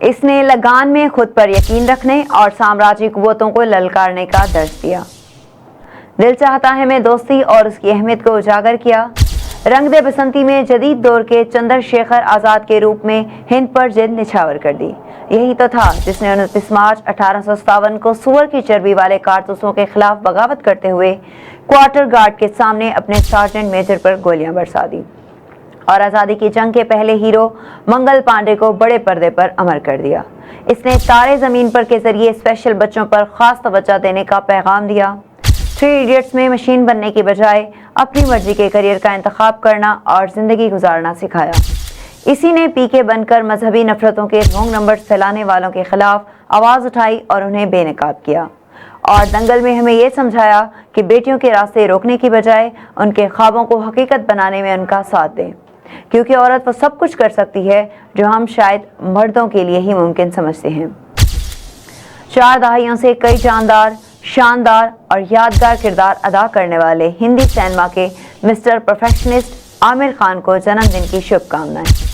اس نے لگان میں خود پر یقین رکھنے اور سامراجی قوتوں کو للکارنے کا درس دیا۔ دل چاہتا ہے میں دوستی اور اس کی اہمیت کو اجاگر کیا۔ رنگ دے بسنتی میں جدید دور کے چندر شیکھر آزاد کے روپ میں ہند پر جلد نچھاور کر دی۔ یہی تو تھا جس نے 29 مارچ 1857 کو سور کی چربی والے کارتوسوں کے خلاف بغاوت کرتے ہوئے کوارٹر گارڈ کے سامنے اپنے سارجنٹ میجر پر گولیاں برسا دی اور آزادی کی جنگ کے پہلے ہیرو منگل پانڈے کو بڑے پردے پر امر کر دیا۔ اس نے تارے زمین پر کے ذریعے اسپیشل بچوں پر خاص توجہ دینے کا پیغام دیا۔ 3 ایڈیٹس میں مشین بننے کی بجائے اپنی مرضی کے کریئر کا انتخاب کرنا اور زندگی گزارنا سکھایا۔ اسی نے پی کے بن کر مذہبی نفرتوں کے رونگ نمبرز پھیلانے والوں کے خلاف آواز اٹھائی اور انہیں بے نقاب کیا، اور دنگل میں ہمیں یہ سمجھایا کہ بیٹیوں کے راستے روکنے کی بجائے ان کے خوابوں کو حقیقت بنانے میں ان کا ساتھ دیں، کیونکہ عورت وہ سب کچھ کر سکتی ہے جو ہم شاید مردوں کے لیے ہی ممکن سمجھتے ہیں۔ 4 دہائیوں سے کئی جاندار، شاندار اور یادگار کردار ادا کرنے والے ہندی سینما کے مسٹر پرفیکشنسٹ عامر خان کو جنم دن کی شبھ کامنائیں۔